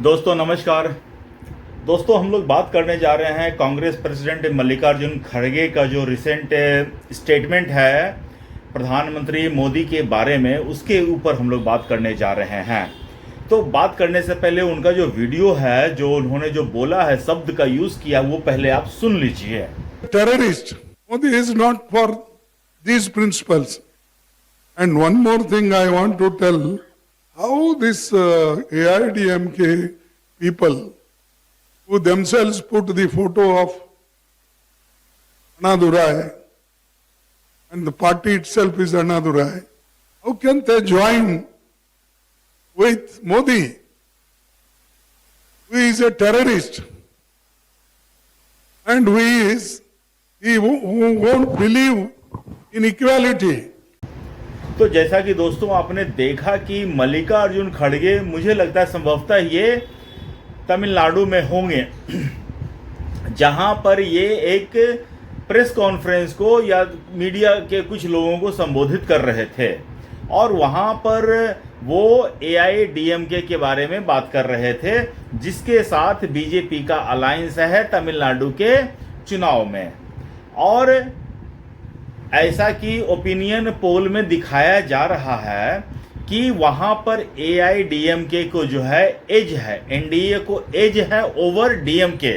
दोस्तों नमस्कार। दोस्तों हम लोग बात करने जा रहे हैं कांग्रेस प्रेसिडेंट मल्लिकार्जुन खड़गे का जो रिसेंट स्टेटमेंट है प्रधानमंत्री मोदी के बारे में, उसके ऊपर हम लोग बात करने जा रहे हैं। तो बात करने से पहले उनका जो वीडियो है, जो उन्होंने जो बोला है, शब्द का यूज किया, वो पहले आप सुन लीजिए। Terrorist. Modi is not for these principles. And one more thing I want to tell, how this AIDMK people who themselves put the photo of Annadurai and the party itself is Annadurai, how can they join with Modi, who is a terrorist and he won't believe in equality. तो जैसा कि दोस्तों आपने देखा कि मल्लिकार्जुन खड़गे, मुझे लगता है संभवतः ये तमिलनाडु में होंगे, जहां पर ये एक प्रेस कॉन्फ्रेंस को या मीडिया के कुछ लोगों को संबोधित कर रहे थे और वहां पर वो एआईडीएमके के बारे में बात कर रहे थे, जिसके साथ बीजेपी का अलायंस है तमिलनाडु के चुनाव में। और ऐसा कि ओपिनियन पोल में दिखाया जा रहा है कि वहां पर एआईडीएमके को जो है एज है, एनडीए को एज है ओवर डीएमके,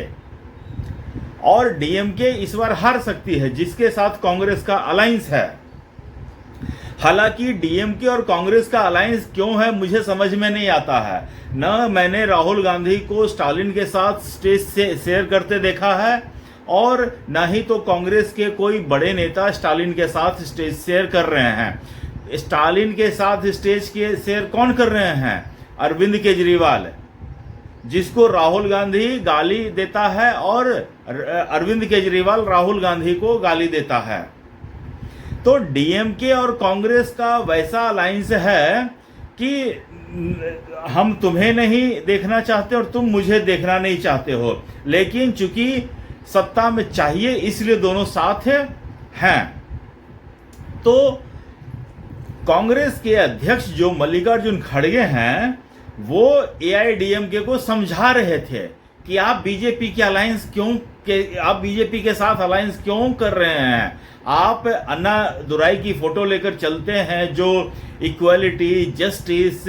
और डीएमके इस बार हार सकती है, जिसके साथ कांग्रेस का अलायंस है। हालांकि डीएमके और कांग्रेस का अलायंस क्यों है मुझे समझ में नहीं आता है। न मैंने राहुल गांधी को स्टालिन के साथ स्टेज से शेयर करते देखा है, और न ही तो कांग्रेस के कोई बड़े नेता स्टालिन के साथ स्टेज शेयर कर रहे हैं। स्टालिन के साथ स्टेज के शेयर कौन कर रहे हैं? अरविंद केजरीवाल, जिसको राहुल गांधी गाली देता है और अरविंद केजरीवाल राहुल गांधी को गाली देता है। तो डीएमके और कांग्रेस का वैसा अलायंस है कि हम तुम्हें नहीं देखना चाहते और तुम मुझे देखना नहीं चाहते हो, लेकिन चूंकि सत्ता में चाहिए इसलिए दोनों साथ हैं। तो कांग्रेस के अध्यक्ष जो मल्लिकार्जुन खड़गे हैं, वो एआईडीएमके को समझा रहे थे कि आप बीजेपी के साथ अलायंस क्यों कर रहे हैं। आप अन्ना दुराई की फोटो लेकर चलते हैं, जो इक्वालिटी, जस्टिस,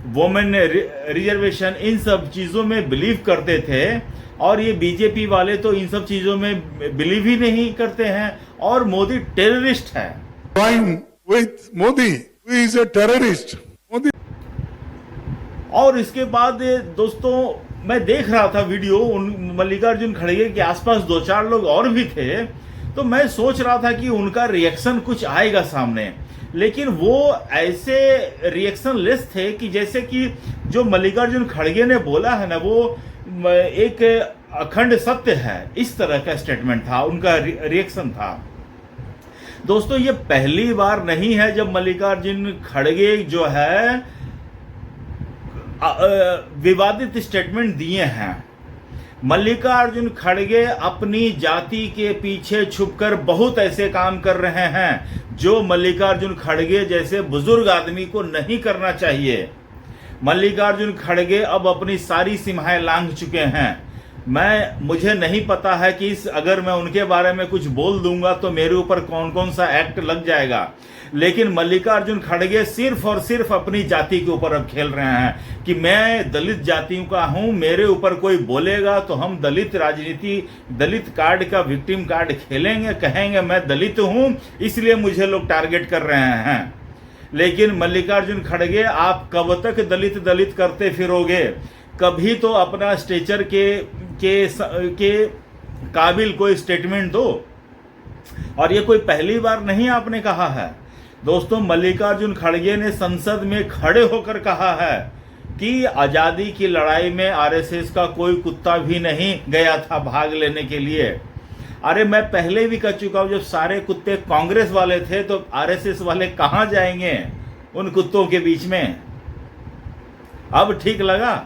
वुमेन रिजर्वेशन, इन सब चीज़ों में बिलीव करते थे, और ये बीजेपी वाले तो इन सब चीज़ों में बिलीव ही नहीं करते हैं, और मोदी टेररिस्ट है। Join with Modi, who is a terrorist. Modi. और इसके बाद दोस्तों मैं देख रहा था वीडियो, उन मल्लिकार्जुन खड़गे के आसपास दो चार लोग और भी थे, तो मैं सोच रहा था कि उनका रिएक्शन कुछ आएगा सामने, लेकिन वो ऐसे रिएक्शन लेस थे कि जैसे कि जो मल्लिकार्जुन खड़गे ने बोला है ना, वो एक अखंड सत्य है, इस तरह का स्टेटमेंट था, उनका रिएक्शन था। दोस्तों ये पहली बार नहीं है जब मल्लिकार्जुन खड़गे जो है विवादित स्टेटमेंट दिए हैं। मल्लिकार्जुन खड़गे अपनी जाति के पीछे छुपकर बहुत ऐसे काम कर रहे हैं जो मल्लिकार्जुन खड़गे जैसे बुजुर्ग आदमी को नहीं करना चाहिए। मल्लिकार्जुन खड़गे अब अपनी सारी सीमाएं लांघ चुके हैं। मुझे नहीं पता है कि अगर मैं उनके बारे में कुछ बोल दूंगा तो मेरे ऊपर कौन कौन सा एक्ट लग जाएगा, लेकिन मल्लिकार्जुन खड़गे सिर्फ और सिर्फ अपनी जाति के ऊपर अब खेल रहे हैं कि मैं दलित जातियों का हूं, मेरे ऊपर कोई बोलेगा तो हम दलित राजनीति, दलित कार्ड का विक्टिम कार्ड खेलेंगे, कहेंगे मैं दलित हूं इसलिए मुझे लोग टारगेट कर रहे हैं। लेकिन मल्लिकार्जुन खड़गे, आप कब तक दलित दलित करते फिरोगे? कभी तो अपना स्टेचर के काबिल कोई स्टेटमेंट दो। और ये कोई पहली बार नहीं आपने कहा है। दोस्तों मल्लिकार्जुन खड़गे ने संसद में खड़े होकर कहा है कि आज़ादी की लड़ाई में आरएसएस का कोई कुत्ता भी नहीं गया था भाग लेने के लिए। अरे मैं पहले भी कह चुका हूं, जब सारे कुत्ते कांग्रेस वाले थे तो आरएसएस वाले कहां जाएंगे उन कुत्तों के बीच में? अब ठीक लगा।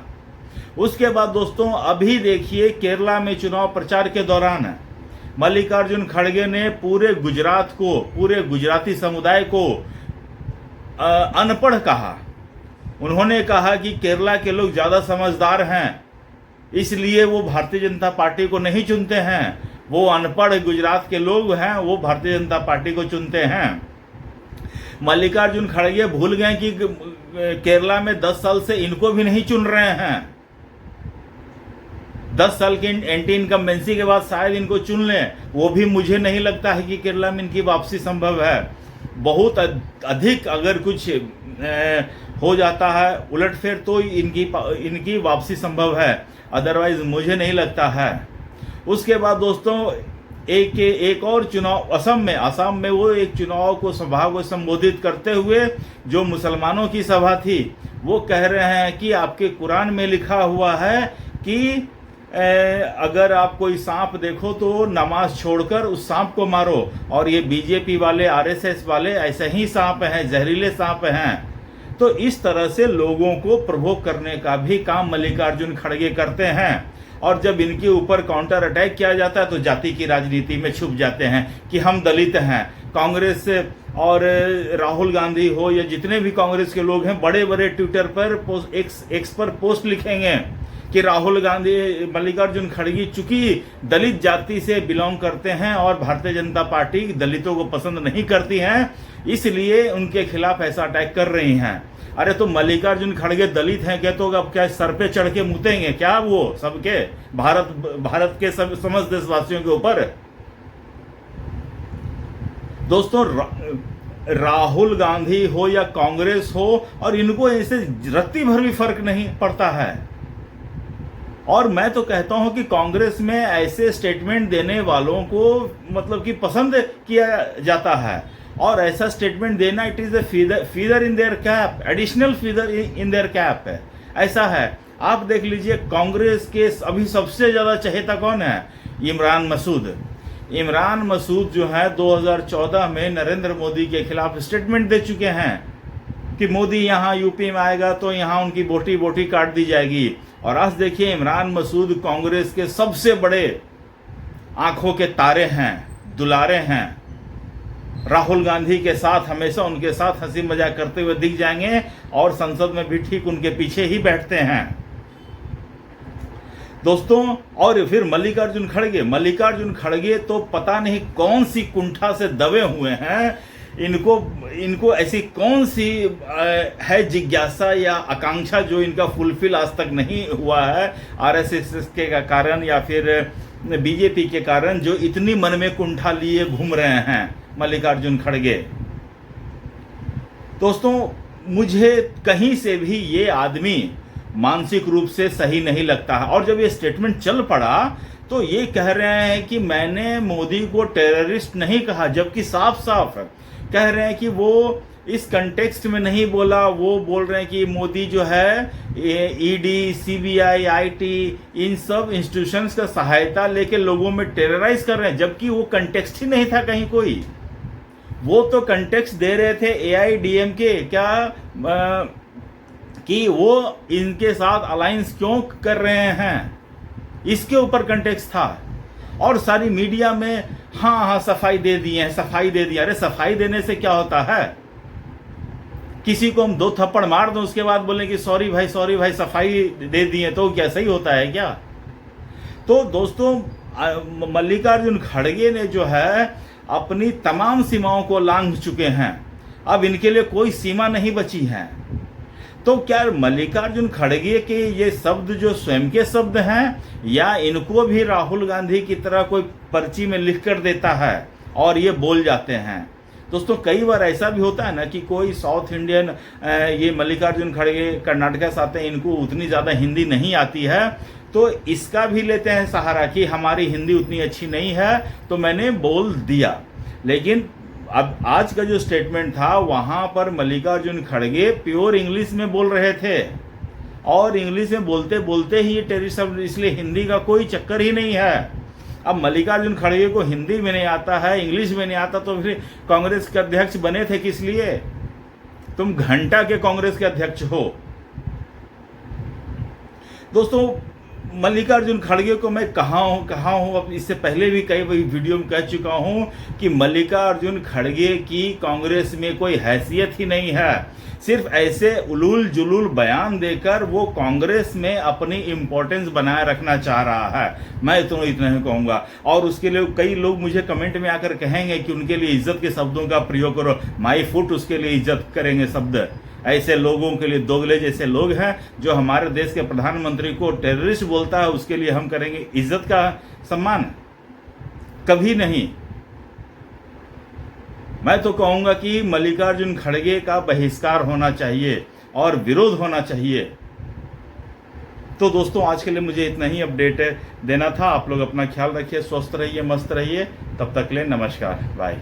उसके बाद दोस्तों अभी देखिए, केरला में चुनाव प्रचार के दौरान मल्लिकार्जुन खड़गे ने पूरे गुजरात को, पूरे गुजराती समुदाय को अनपढ़ कहा। उन्होंने कहा कि केरला के लोग ज़्यादा समझदार हैं, इसलिए वो भारतीय जनता पार्टी को नहीं चुनते हैं। वो अनपढ़ गुजरात के लोग हैं, वो भारतीय जनता पार्टी को चुनते हैं। मल्लिकार्जुन खड़गे भूल गए कि केरला में 10 साल से इनको भी नहीं चुन रहे हैं। 10 साल की एंटी इनकम्बेंसी के बाद शायद इनको चुन लें, वो भी मुझे नहीं लगता है कि केरला में इनकी वापसी संभव है। बहुत अधिक अगर कुछ हो जाता है उलटफेर तो इनकी वापसी संभव है, अदरवाइज मुझे नहीं लगता है। उसके बाद दोस्तों एक और चुनाव असम में वो एक चुनाव को सभा को संबोधित करते हुए, जो मुसलमानों की सभा थी, वो कह रहे हैं कि आपके कुरान में लिखा हुआ है कि अगर आप कोई सांप देखो तो नमाज छोड़कर उस सांप को मारो, और ये बीजेपी वाले आरएसएस वाले ऐसे ही सांप हैं, जहरीले सांप हैं। तो इस तरह से लोगों को प्रभोग करने का भी काम मल्लिकार्जुन खड़गे करते हैं, और जब इनके ऊपर काउंटर अटैक किया जाता है तो जाति की राजनीति में छुप जाते हैं कि हम दलित हैं। कांग्रेस और राहुल गांधी हो या जितने भी कांग्रेस के लोग हैं, बड़े बड़े ट्विटर पर एक्स पर पोस्ट लिखेंगे कि राहुल गांधी मल्लिकार्जुन खड़गे चूंकि दलित जाति से बिलोंग करते हैं और भारतीय जनता पार्टी दलितों को पसंद नहीं करती हैं, इसलिए उनके खिलाफ ऐसा अटैक कर रही हैं। अरे तो मल्लिकार्जुन खड़गे दलित हैं क्या, तो अब क्या सर पे चढ़ के मुतेंगे क्या वो सबके भारत के सब समस्त देशवासियों के ऊपर? दोस्तों राहुल गांधी हो या कांग्रेस हो, और इनको ऐसे रत्ती भर भी फर्क नहीं पड़ता है। और मैं तो कहता हूं कि कांग्रेस में ऐसे स्टेटमेंट देने वालों को मतलब कि पसंद किया जाता है, और ऐसा स्टेटमेंट देना it is a feather in their cap, additional feather in their cap है। ऐसा है, आप देख लीजिए कांग्रेस के अभी सबसे ज्यादा चहेता कौन है? इमरान मसूद। इमरान मसूद जो है 2014 में नरेंद्र मोदी के खिलाफ स्टेटमेंट दे चुके हैं कि मोदी यहाँ यूपी में आएगा तो यहाँ उनकी बोटी बोटी काट दी जाएगी। और आज देखिए इमरान मसूद कांग्रेस के सबसे बड़े आंखों के तारे हैं, दुलारे हैं। राहुल गांधी के साथ हमेशा उनके साथ हंसी मजाक करते हुए दिख जाएंगे, और संसद में भी ठीक उनके पीछे ही बैठते हैं दोस्तों। और फिर मल्लिकार्जुन खड़गे तो पता नहीं कौन सी कुंठा से दबे हुए हैं। इनको ऐसी कौन सी है जिज्ञासा या आकांक्षा जो इनका फुलफिल आज तक नहीं हुआ है, आरएसएस के कारण या फिर बीजेपी के कारण, जो इतनी मन में कुंठा लिए घूम रहे हैं मल्लिकार्जुन खड़गे। दोस्तों मुझे कहीं से भी ये आदमी मानसिक रूप से सही नहीं लगता है। और जब ये स्टेटमेंट चल पड़ा तो ये कह रहे हैं कि मैंने मोदी को टेररिस्ट नहीं कहा, जबकि साफ साफ कह रहे हैं कि वो इस कंटेक्स्ट में नहीं बोला। वो बोल रहे हैं कि मोदी जो है ईडी, सीबीआई, आईटी, इन सब इंस्टीट्यूशंस का सहायता लेके लोगों में टेरराइज कर रहे हैं, जबकि वो कंटेक्स्ट ही नहीं था कहीं कोई। वो तो कंटेक्स्ट दे रहे थे एआईडीएमके कि वो इनके साथ अलायंस क्यों कर रहे हैं, इसके ऊपर कंटेक्स्ट था। और सारी मीडिया में हाँ सफाई दे दी है, सफाई दे दी। अरे सफाई देने से क्या होता है? किसी को हम 2 थप्पड़ मार दो उसके बाद बोले कि सॉरी भाई सफाई दे दी है, तो क्या सही होता है क्या? तो दोस्तों मल्लिकार्जुन खड़गे ने जो है अपनी तमाम सीमाओं को लांघ चुके हैं। अब इनके लिए कोई सीमा नहीं बची है। तो क्या मल्लिकार्जुन खड़गे के ये शब्द जो स्वयं के शब्द हैं, या इनको भी राहुल गांधी की तरह कोई पर्ची में लिख कर देता है और ये बोल जाते हैं? दोस्तों कई बार ऐसा भी होता है ना कि कोई साउथ इंडियन, ये मल्लिकार्जुन खड़गे कर्नाटका से आते हैं, इनको उतनी ज़्यादा हिंदी नहीं आती है, तो इसका भी लेते हैं सहारा कि हमारी हिंदी उतनी अच्छी नहीं है तो मैंने बोल दिया। लेकिन अब आज का जो स्टेटमेंट था वहां पर मल्लिकार्जुन खड़गे प्योर इंग्लिश में बोल रहे थे, और इंग्लिश में बोलते बोलते ही ये टेररिस्ट शब्द, इसलिए हिंदी का कोई चक्कर ही नहीं है। अब मल्लिकार्जुन खड़गे को हिंदी में नहीं आता है, इंग्लिश में नहीं आता, तो फिर कांग्रेस के अध्यक्ष बने थे किस लिए? तुम घंटा के कांग्रेस के अध्यक्ष हो। दोस्तों मल्लिकार्जुन खड़गे को मैं कहा हूँ, अब इससे पहले भी कई वीडियो में कह चुका हूँ कि मल्लिकार्जुन खड़गे की कांग्रेस में कोई हैसियत ही नहीं है। सिर्फ ऐसे उलूल जुलूल बयान देकर वो कांग्रेस में अपनी इम्पोर्टेंस बनाए रखना चाह रहा है। मैं तो इतना ही कहूँगा। और उसके लिए कई लोग मुझे कमेंट में आकर कहेंगे कि उनके लिए इज्जत के शब्दों का प्रयोग करो। माई फुट उसके लिए इज्जत करेंगे शब्द। ऐसे लोगों के लिए, दोगले जैसे लोग हैं जो हमारे देश के प्रधानमंत्री को टेररिस्ट बोलता है, उसके लिए हम करेंगे इज्जत का सम्मान? कभी नहीं। मैं तो कहूंगा कि मल्लिकार्जुन खड़गे का बहिष्कार होना चाहिए और विरोध होना चाहिए। तो दोस्तों, आज के लिए मुझे इतना ही अपडेट देना था। आप लोग अपना ख्याल रखिए, स्वस्थ रहिए, मस्त रहिए। तब तक ले नमस्कार, बाय।